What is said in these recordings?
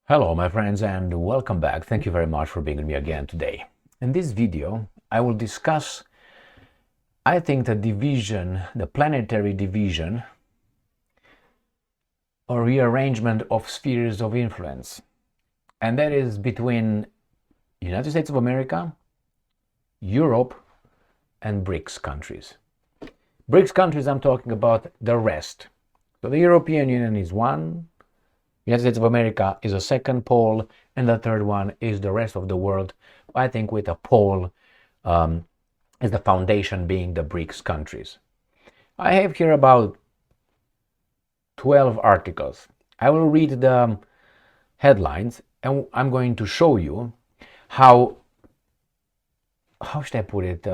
Hello my friends and welcome back. Thank you very much for being with me again today. In this video I will discuss, I think, the planetary division or rearrangement of spheres of influence, and that is between United States of America, Europe and BRICS countries. BRICS countries, I'm talking about the rest. So the European Union is one, United States of America is a second pole, and the third one is the rest of the world, I think with a pole as the foundation being the BRICS countries. I have here about 12 articles. I will read the headlines and I'm going to show you how should I put it,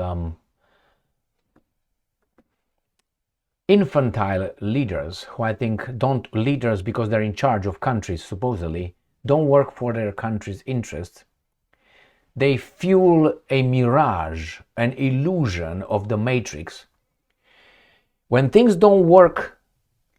infantile leaders, who I think leaders because they're in charge of countries supposedly, don't work for their country's interests. They fuel a mirage, an illusion of the matrix. When things don't work,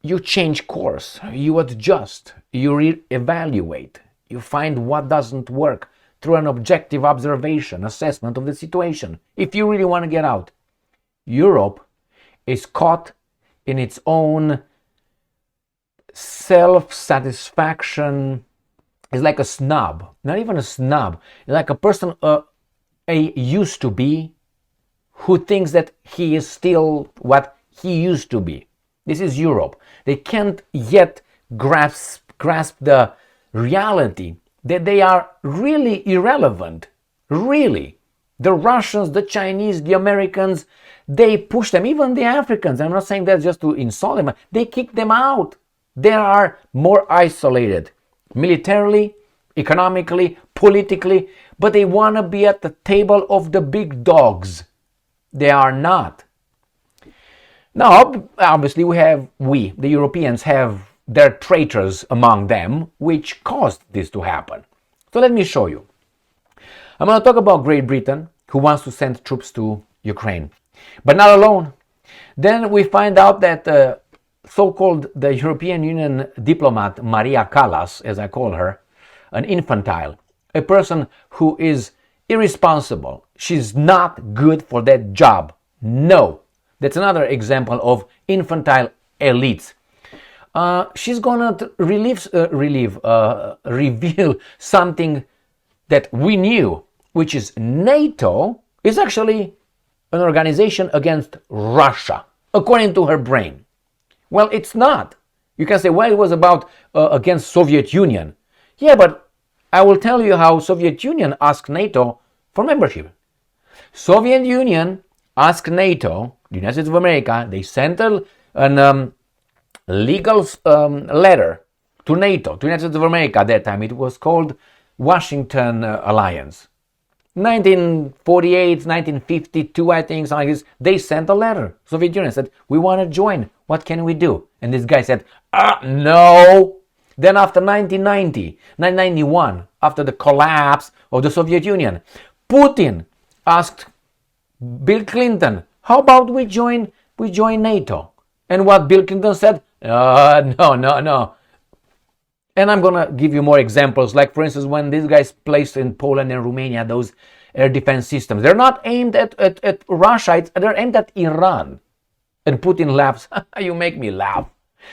you change course, you adjust, you re-evaluate, you find what doesn't work through an objective observation, assessment of the situation, if you really want to get out. Europe is caught in its own self-satisfaction. Is like a snob, not even a snob, like a person, a used to be, who thinks that he is still what he used to be. This is Europe. They can't yet grasp the reality that they are really irrelevant. Really. The Russians, the Chinese, the Americans, they push them, even the Africans. I'm not saying that just to insult them. They kick them out. They are more isolated, militarily, economically, politically, but they want to be at the table of the big dogs. They are not. Now, obviously, the Europeans have their traitors among them, which caused this to happen. So let me show you. I'm going to talk about Great Britain, who wants to send troops to Ukraine, but not alone. Then we find out that the European Union diplomat Maria Kallas, as I call her, an infantile, a person who is irresponsible. She's not good for that job. No, that's another example of infantile elites. She's gonna reveal something that we knew, which is NATO is actually an organization against Russia, according to her brain. Well, it's not. You can say, well, it was about against Soviet Union. Yeah, but I will tell you how Soviet Union asked NATO for membership. Soviet Union asked NATO, the United States of America, they sent a legal letter to NATO, to the United States of America at that time. It was called Washington Alliance. 1948, 1952, I think, something like this. They sent a letter. Soviet Union said, we want to join. What can we do? And this guy said, no. Then after 1991, after the collapse of the Soviet Union, Putin asked Bill Clinton, how about we join NATO? And what Bill Clinton said, no. And I'm going to give you more examples, like for instance, when these guys placed in Poland and Romania those air defense systems, they're not aimed at Russia, they're aimed at Iran. And Putin laughs, you make me laugh.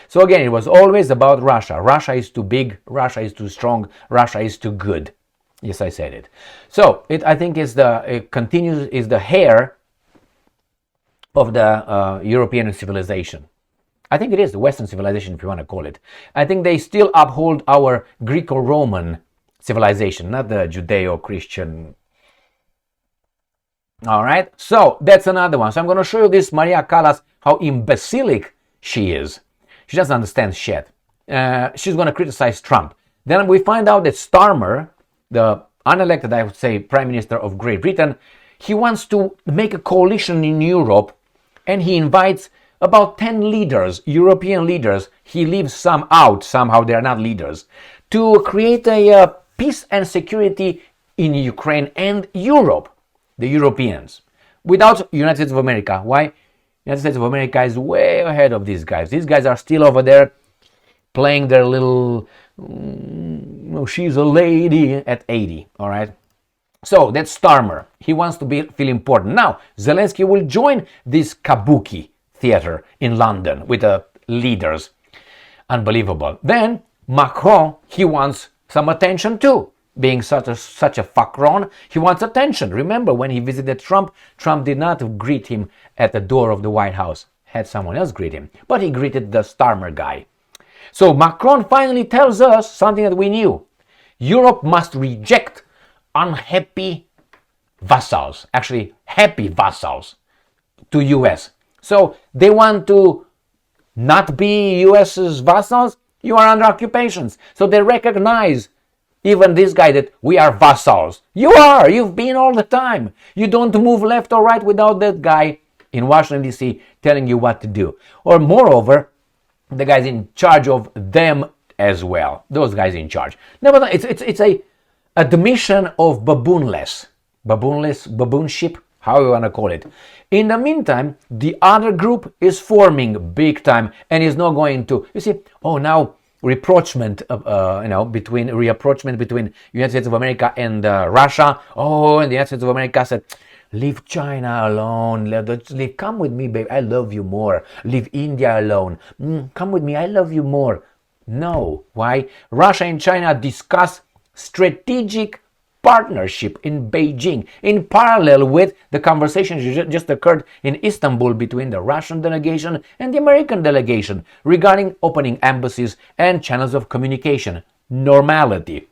So again, it was always about Russia. Russia is too big, Russia is too strong, Russia is too good. Yes, I said it. So I think is the hair of the European civilization. I think it is the Western civilization, if you want to call it. I think they still uphold our Greco-Roman civilization, not the Judeo-Christian. All right, so that's another one. So I'm going to show you this Maria Callas, how imbecilic she is. She doesn't understand shit. She's going to criticize Trump. Then we find out that Starmer, the unelected, I would say, Prime Minister of Great Britain, he wants to make a coalition in Europe, and he invites about 10 leaders, European leaders, he leaves some out, somehow they are not leaders, to create a peace and security in Ukraine and Europe, the Europeans, without United States of America. Why? United States of America is way ahead of these guys. These guys are still over there playing their little she's a lady at 80, all right? So that's Starmer. He wants to feel important. Now, Zelenskyy will join this kabuki theater in London with the leaders. Unbelievable. Then Macron, he wants some attention too. Being such a fuckron, he wants attention. Remember when he visited Trump, Trump did not greet him at the door of the White House. Had someone else greet him. But he greeted the Starmer guy. So Macron finally tells us something that we knew. Europe must reject unhappy vassals, actually happy vassals to US. So they want to not be US's vassals. You are under occupations. So they recognize even this guy that we are vassals. You are. You've been all the time. You don't move left or right without that guy in Washington, D.C. telling you what to do. Or moreover, the guys in charge of them as well. Those guys in charge. Nevertheless, it's a admission of baboonship, how you want to call it. In the meantime, the other group is forming big time and is not going to, you see, now reapproachment between United States of America and Russia. And the United States of America said, leave China alone. Come with me, babe. I love you more. Leave India alone. Come with me. I love you more. No. Why? Russia and China discuss strategic partnership in Beijing in parallel with the conversations that just occurred in Istanbul between the Russian delegation and the American delegation regarding opening embassies and channels of communication. Normality.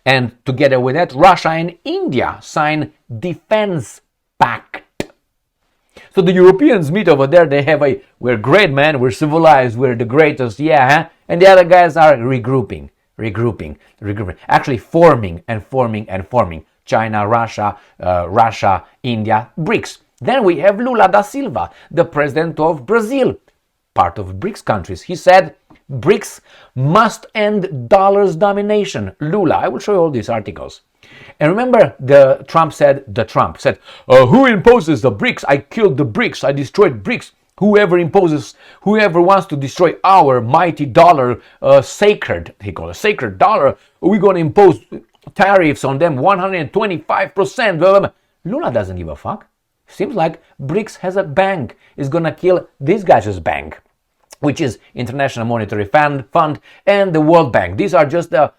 And together with that, Russia and India sign defense pact. So the Europeans meet over there, they have we're great, man, we're civilized, we're the greatest, and the other guys are regrouping. Actually forming. China, Russia, India, BRICS. Then we have Lula da Silva, the president of Brazil, part of BRICS countries. He said, BRICS must end dollars domination. Lula, I will show you all these articles. And remember, Trump said, who imposes the BRICS? I killed the BRICS, I destroyed BRICS. Whoever wants to destroy our mighty dollar, sacred dollar, we're going to impose tariffs on them, 125%. Lula doesn't give a fuck. Seems like BRICS has a bank. Is going to kill this guy's bank, which is International Monetary Fund and the World Bank. These are just the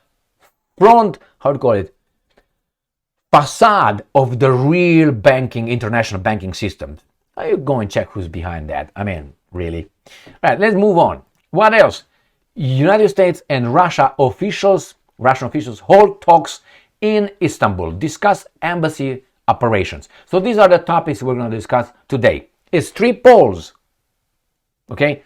facade of the real international banking system. You go and check who's behind that. I mean, really. All right, let's move on. What else? United States and Russian officials hold talks in Istanbul, discuss embassy operations. So these are the topics we're going to discuss today. It's 3 poles. Okay?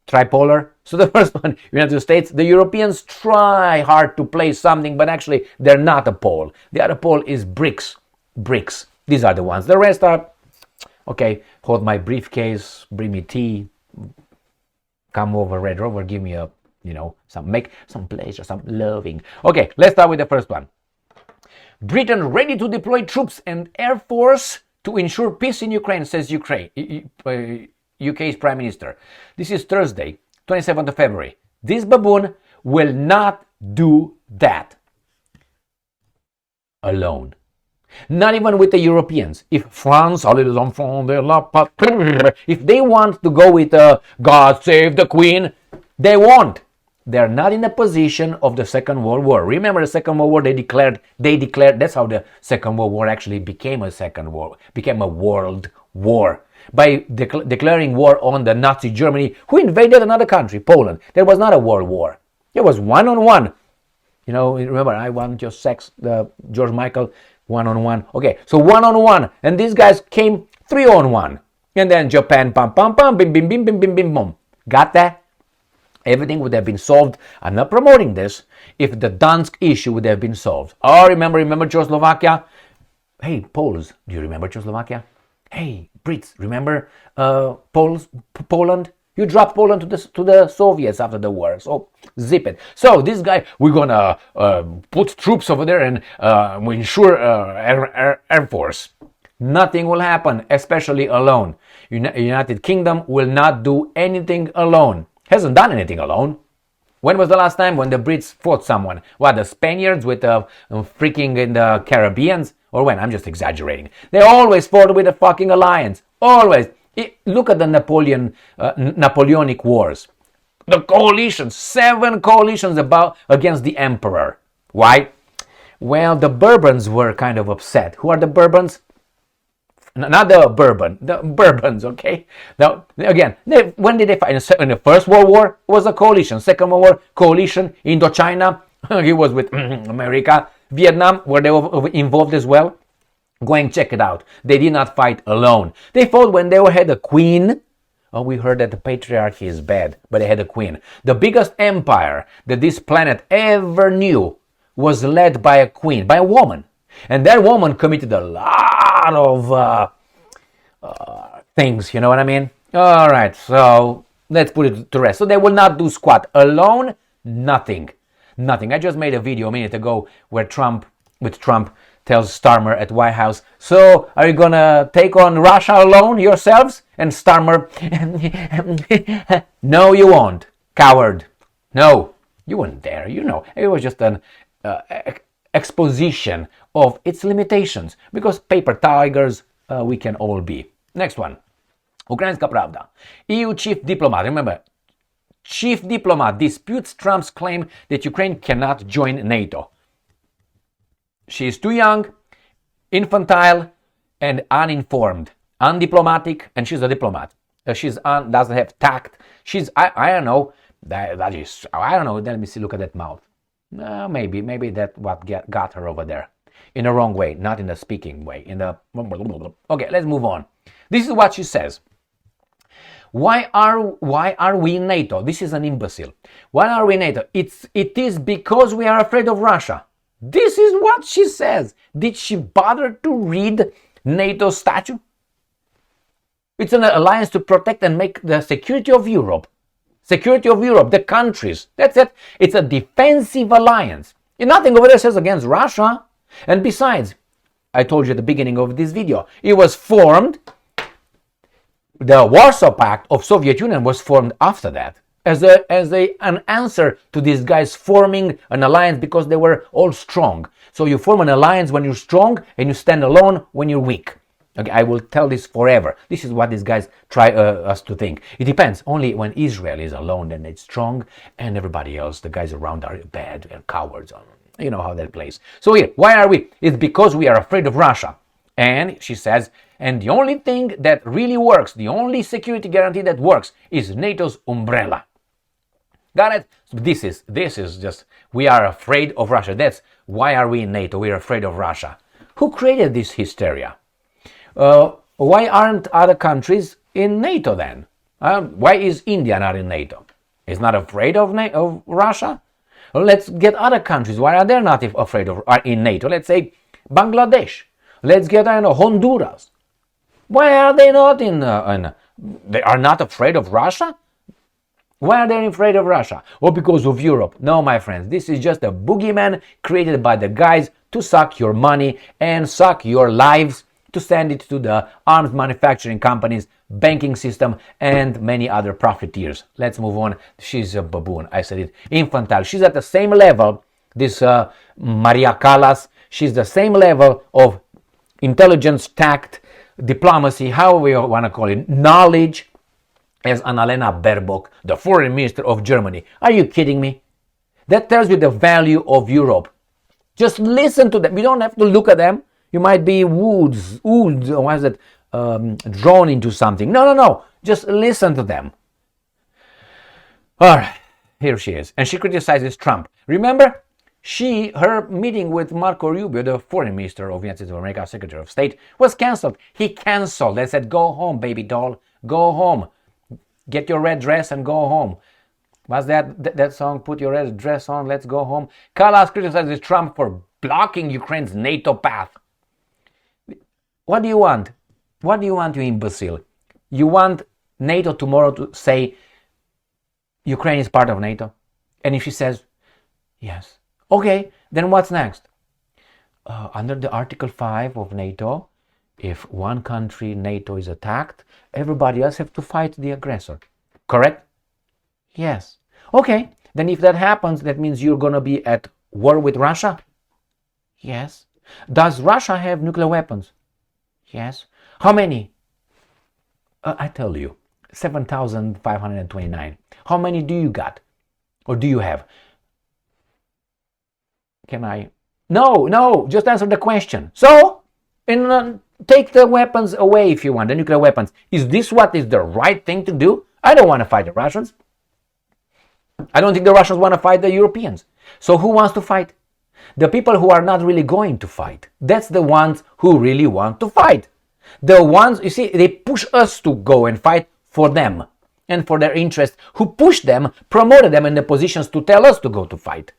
Tripolar. So the first one, United States. The Europeans try hard to play something, but actually they're not a pole. The other pole is BRICS. These are the ones. The rest are, okay, hold my briefcase, bring me tea, come over, Red Rover, give me make some pleasure, some loving. Okay, let's start with the first one. Britain ready to deploy troops and air force to ensure peace in Ukraine, says UK's Prime Minister. This is Thursday, 27th of February. This baboon will not do that alone. Not even with the Europeans. If France, if they want to go with God save the Queen, they won't. They're not in a position of the Second World War. Remember the Second World War, they declared, that's how the Second World War actually became a world war. By declaring war on the Nazi Germany, who invaded another country, Poland. There was not a world war. It was one-on-one. Remember, I want your sex, the George Michael, one-on-one. Okay, so one-on-one. And these guys came 3-on-1. And then Japan, pam, pam, pam, bim, bim, bim, bim, bim, bim, bim. Got that? Everything would have been solved. I'm not promoting this. If the Dansk issue would have been solved. Remember Czechoslovakia? Hey, Poles, do you remember Czechoslovakia? Hey, Brits, remember Poland? You dropped Poland to the Soviets after the war, so zip it. So this guy, we're gonna put troops over there and we ensure air force. Nothing will happen, especially alone. United Kingdom will not do anything alone. Hasn't done anything alone. When was the last time when the Brits fought someone? What, the Spaniards with the freaking in the Caribbeans? Or when? I'm just exaggerating. They always fought with a fucking alliance. Always. Look at the Napoleonic Wars. The coalitions, 7 coalitions against the emperor. Why? Well, the Bourbons were kind of upset. Who are the Bourbons? Not the Bourbon, the Bourbons, okay? Now, again, when did they fight? In the First World War, it was a coalition. Second World War, coalition. Indochina, he was with America. Vietnam, were they involved as well? Go and check it out. They did not fight alone. They fought when they had a queen. Oh, we heard that the patriarchy is bad, but they had a queen. The biggest empire that this planet ever knew was led by a queen, by a woman. And that woman committed a lot of things, you know what I mean? All right, so let's put it to rest. So they will not do squat. Alone, nothing. Nothing. I just made a video a minute ago where Trump tells Starmer at White House, so are you going to take on Russia alone yourselves? And Starmer, no, you won't, coward. No, you wouldn't dare, you know. It was just an exposition of its limitations, because paper tigers we can all be. Next one. Ukrainska Pravda. EU chief diplomat, remember, chief diplomat disputes Trump's claim that Ukraine cannot join NATO. She is too young, infantile, and uninformed, undiplomatic, and she's a diplomat. Doesn't have tact. I don't know. That is, I don't know. Let me see. Look at that mouth. Maybe that what got her over there, in the wrong way, not in the speaking way. Okay, let's move on. This is what she says. Why are we in NATO? This is an imbecile. Why are we in NATO? It is because we are afraid of Russia. This is what she says. Did she bother to read NATO's statute? It's an alliance to protect and make the security of Europe. Security of Europe, the countries. That's it. It's a defensive alliance. And nothing over there says against Russia. And besides, I told you at the beginning of this video, it was formed, the Warsaw Pact of Soviet Union was formed after that. As an answer to these guys forming an alliance because they were all strong. So you form an alliance when you're strong and you stand alone when you're weak. Okay, I will tell this forever. This is what these guys try us to think. It depends. Only when Israel is alone, then it's strong, and everybody else, the guys around, are bad and cowards. You know how that plays. So here, why are we? It's because we are afraid of Russia. And she says, and the only thing that really works, the only security guarantee that works, is NATO's umbrella. Got it? So this is just, we are afraid of Russia. That's why are we in NATO? We are afraid of Russia. Who created this hysteria? Why aren't other countries in NATO then? Why is India not in NATO? Is not afraid of Russia? Well, let's get other countries. Why are they not afraid of in NATO? Let's say Bangladesh. Let's get Honduras. Why are they not they are not afraid of Russia? Why are they afraid of Russia? Or because of Europe? No, my friends, this is just a boogeyman created by the guys to suck your money and suck your lives, to send it to the arms manufacturing companies, banking system, and many other profiteers. Let's move on. She's a baboon. I said it. Infantile. She's at the same level, this Maria Kallas, she's the same level of intelligence, tact, diplomacy, however you want to call it, knowledge, as Annalena Baerbock, the foreign minister of Germany. Are you kidding me? That tells you the value of Europe. Just listen to them. You don't have to look at them. You might be drawn into something. No. Just listen to them. All right, here she is. And she criticizes Trump. Remember, her meeting with Marco Rubio, the foreign minister of the United States of America, Secretary of State, was canceled. He canceled. They said, go home, baby doll. Go home. Get your red dress and go home. What's that song? Put your red dress on, let's go home. Kallas criticizes Trump for blocking Ukraine's NATO path. What do you want? What do you want, you imbecile? You want NATO tomorrow to say Ukraine is part of NATO? And if she says yes, okay, then what's next? Under the Article 5 of NATO, if one country, NATO, is attacked, everybody else have to fight the aggressor. Correct? Yes. Okay, Then if that happens, that means you're going to be at war with Russia? Yes. Does Russia have nuclear weapons? Yes. How many? I tell you, 7,529. How many do you got? Or do you have? Can I? No, just answer the question. So, take the weapons away if you want, the nuclear weapons. Is this what is the right thing to do? I don't want to fight the Russians. I don't think the Russians want to fight the Europeans. So who wants to fight? The people who are not really going to fight. That's the ones who really want to fight. The ones, you see, they push us to go and fight for them and for their interest. Who pushed them, promoted them in the positions to tell us to go to fight.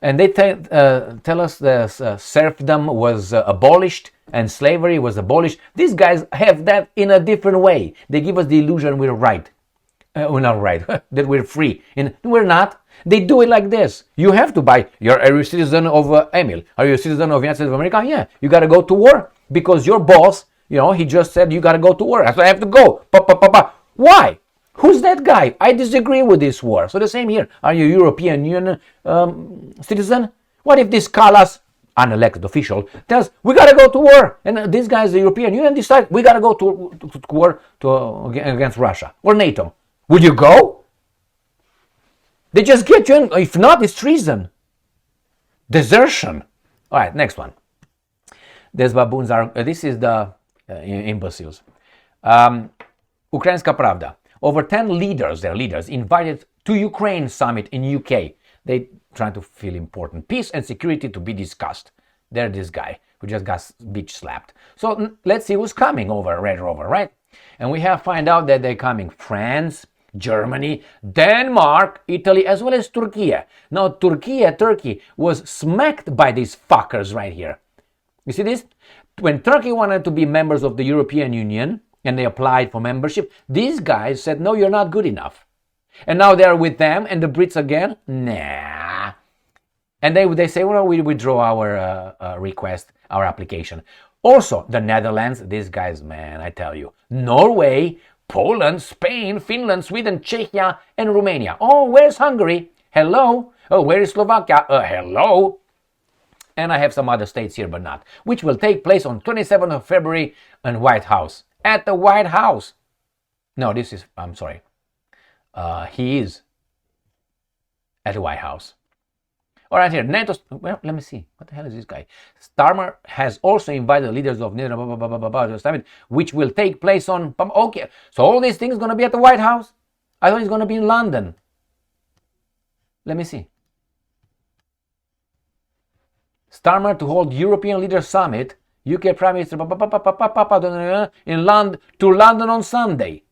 And they tell us the serfdom was abolished and slavery was abolished. These guys have that in a different way. They give us the illusion we're right. We're not right, that we're free. And we're not. They do it like this. You have to buy. Are you a citizen of Emil? Are you a citizen of the United States of America? Yeah. You got to go to war because your boss, he just said you got to go to war. So I have to go. Why? Who's that guy? I disagree with this war. So the same here. Are you a European Union citizen? What if this Kallas, unelected official, tells we got to go to war, and this guy is the European Union decide we got to go to war against Russia or NATO? Would you go? They just get you in. If not, it's treason. Desertion. All right, next one. These baboons are, this is the imbeciles. Ukrainska Pravda. Over 10 leaders, their leaders, invited to Ukraine summit in UK. They trying to feel important. Peace and security to be discussed. There's this guy who just got bitch slapped. So let's see who's coming over, right? And we have find out that they're coming France, Germany, Denmark, Italy, as well as Turkey. Now, Turkey was smacked by these fuckers right here. You see this? When Turkey wanted to be members of the European Union and they applied for membership, these guys said, no, you're not good enough. And now they're with them and the Brits again? Nah. And they say, well, we withdraw our request, our application. Also, the Netherlands, these guys, man, I tell you. Norway, Poland, Spain, Finland, Sweden, Czechia, and Romania. Oh, where's Hungary? Hello. Oh, where is Slovakia? Hello. And I have some other states here, but not. Which will take place on 27th of February in White House. At the White House. No, this is, I'm sorry. He is at the White House. All right, here, NATO, well, let me see. What the hell is this guy? Starmer has also invited leaders of NATO to the summit, which will take place on, okay. So all these things going to be at the White House? I thought it's going to be in London. Let me see. Starmer to hold European Leaders Summit, UK Prime Minister, in London on Sunday,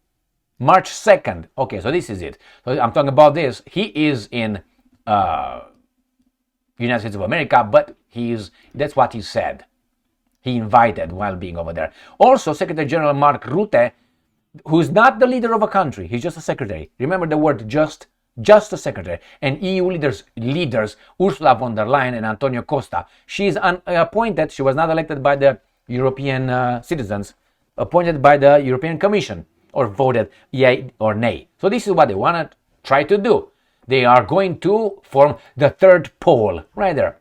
March 2nd. Okay, so this is it. So I'm talking about this. He is in United States of America, but that's what he said. He invited while being over there. Also, Secretary General Mark Rutte, who's not the leader of a country, he's just a secretary. Remember the word just a secretary. And EU leaders, Ursula von der Leyen and Antonio Costa. She's appointed, she was not elected by the European citizens, appointed by the European Commission, or voted yay or nay. So this is what they want to try to do. They are going to form the third pole, right there.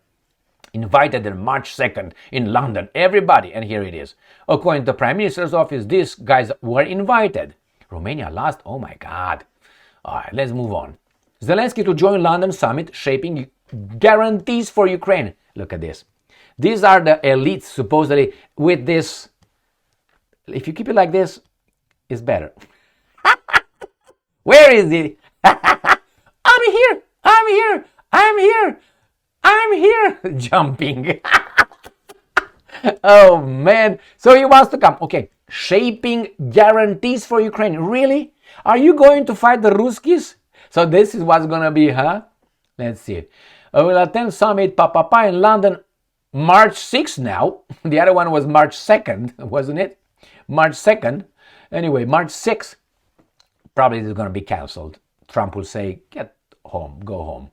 Invited on March 2nd in London. Everybody, and here it is. According to the Prime Minister's office, these guys were invited. Romania lost? Oh my God. All right, let's move on. Zelenskyy to join London summit, shaping guarantees for Ukraine. Look at this. These are the elites, supposedly, with this. If you keep it like this, it's better. Where is it? I'm here, jumping. Oh man, so he wants to come. Okay, shaping guarantees for Ukraine. Really? Are you going to fight the Ruskies? So this is what's gonna be, huh? Let's see. We'll attend summit in London March 6th now. The other one was March 2nd, wasn't it? March 2nd. Anyway, March 6th, probably is gonna be cancelled. Trump will say, get home, go home.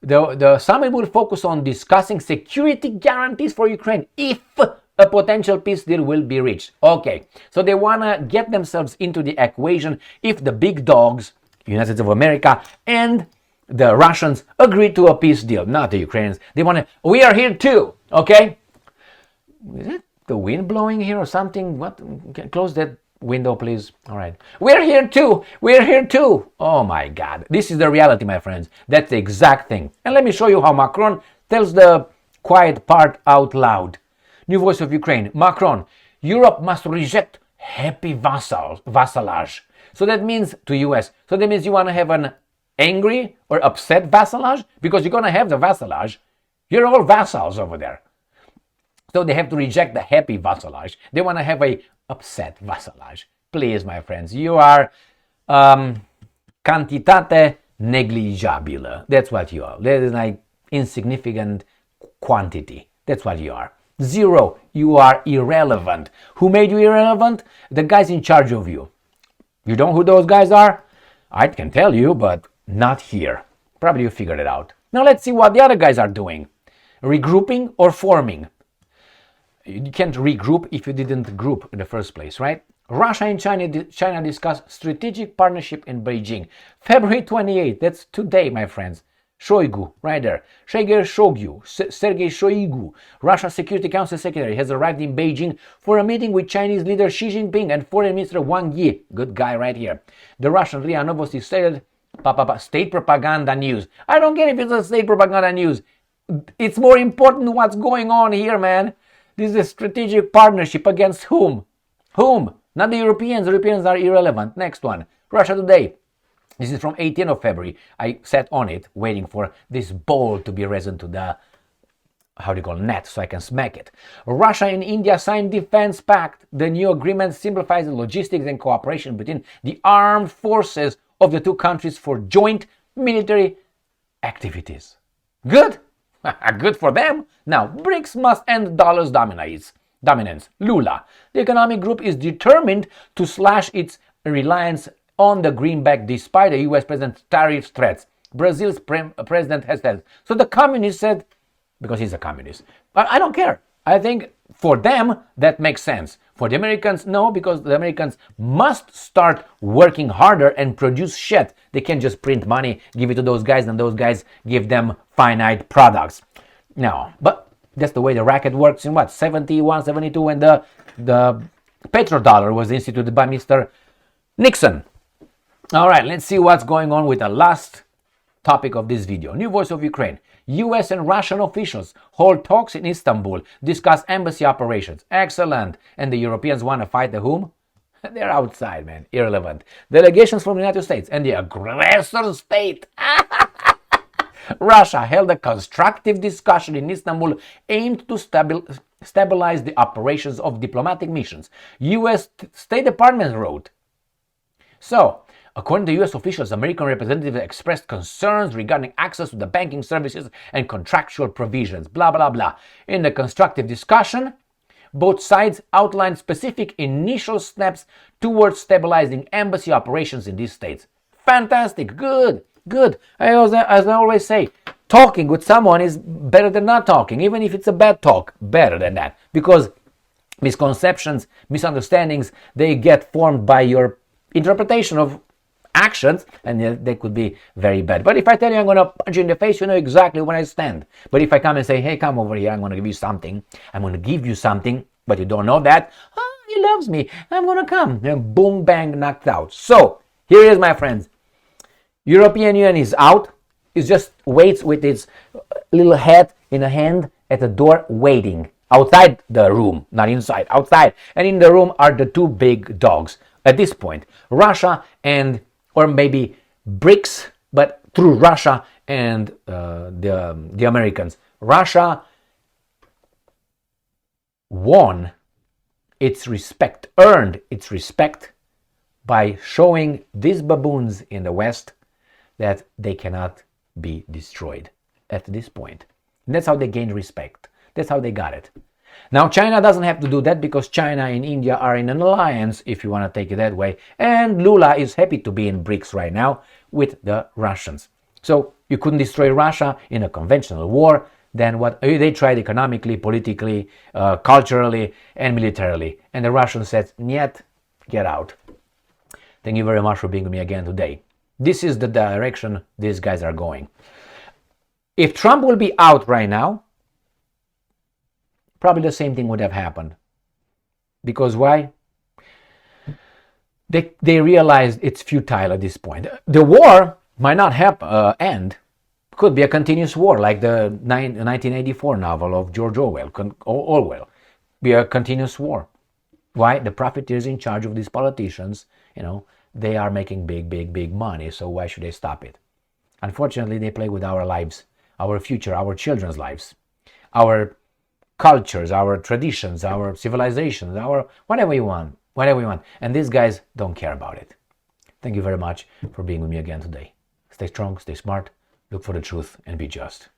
The summit will focus on discussing security guarantees for Ukraine if a potential peace deal will be reached. Okay, so they want to get themselves into the equation if the big dogs United States of America and the Russians agreed to a peace deal, not the Ukrainians. They want to, we are here too, okay? Is it the wind blowing here or something? What? Close that window, please. All right. We're here too. We're here too. Oh my God. This is the reality, my friends. That's the exact thing. And let me show you how Macron tells the quiet part out loud. New Voice of Ukraine. Macron, Europe must reject happy vassalage. So that means to US. So that means you want to have an angry or upset vassalage? Because you're going to have the vassalage. You're all vassals over there. So they have to reject the happy vassalage. They want to have a upset vassalage. Please, my friends, you are quantitate negligible. That's what you are. That is like insignificant quantity. That's what you are. Zero. You are irrelevant. Who made you irrelevant? The guys in charge of you. You know who those guys are? I can tell you, but not here. Probably you figured it out. Now let's see what the other guys are doing. Regrouping or forming? You can't regroup if you didn't group in the first place, right? Russia and China discuss strategic partnership in Beijing. February 28th, that's today, my friends. Shoigu, right there. Sergei Shoigu, Russia Security Council Secretary, has arrived in Beijing for a meeting with Chinese leader Xi Jinping and Foreign Minister Wang Yi. Good guy right here. The Russian RIA Novosti stated, state propaganda news. I don't care if it's a state propaganda news. It's more important what's going on here, man. This is a strategic partnership against whom? Whom? Not the Europeans. The Europeans are irrelevant. Next one. Russia Today. This is from 18th of February. I sat on it waiting for this ball to be risen to the, how do you call it, net, so I can smack it. Russia and India signed defense pact. The new agreement simplifies the logistics and cooperation between the armed forces of the two countries for joint military activities. Good? Good for them. Now, BRICS must end dollar's dominance. Lula. The economic group is determined to slash its reliance on the greenback despite the US president's tariff threats. Brazil's president has said. So the communist said, because he's a communist, but I don't care. I think for them that makes sense. For the Americans, no, because the Americans must start working harder and produce shit. They can't just print money, give it to those guys, and those guys give them finite products. No, but that's the way the racket works in what, 71, 72, when the petrodollar was instituted by Mr. Nixon. All right, let's see what's going on with the last topic of this video. New Voice of Ukraine. US and Russian officials hold talks in Istanbul, discuss embassy operations. Excellent. And the Europeans want to fight the whom? They're outside, man. Irrelevant. Delegations from the United States and the aggressor state. Russia held a constructive discussion in Istanbul aimed to stabilize the operations of diplomatic missions. US State Department wrote. So, according to U.S. officials, American representatives expressed concerns regarding access to the banking services and contractual provisions, blah, blah, blah. In the constructive discussion, both sides outlined specific initial steps towards stabilizing embassy operations in these states. Fantastic, good, good. As I always say, talking with someone is better than not talking, even if it's a bad talk, better than that. Because misconceptions, misunderstandings, they get formed by your interpretation of actions, and they could be very bad. But if I tell you I'm going to punch you in the face, you know exactly where I stand. But if I come and say, hey, come over here, I'm going to give you something, but you don't know that, he loves me, I'm going to come. And boom, bang, knocked out. So, here it is, my friends. European Union is out. It just waits with its little head in a hand at the door waiting. Outside the room, not inside, outside. And in the room are the two big dogs. At this point, Russia and, or maybe BRICS, but through Russia and the Americans. Russia won its respect, earned its respect by showing these baboons in the West that they cannot be destroyed at this point. And that's how they gained respect. That's how they got it. Now, China doesn't have to do that because China and India are in an alliance, if you want to take it that way. And Lula is happy to be in BRICS right now with the Russians. So you couldn't destroy Russia in a conventional war. Then what they tried economically, politically, culturally, and militarily. And the Russians said, "Niet, get out." Thank you very much for being with me again today. This is the direction these guys are going. If Trump will be out right now, probably the same thing would have happened. Because why? They realized it's futile at this point. The war might not end. Could be a continuous war, like the 1984 novel of George Orwell. Be a continuous war. Why? The profiteers in charge of these politicians, they are making big money, so why should they stop it? Unfortunately, they play with our lives, our future, our children's lives, our cultures, our traditions, our civilizations, our whatever you want. And these guys don't care about it. Thank you very much for being with me again today. Stay strong, stay smart, look for the truth, and be just.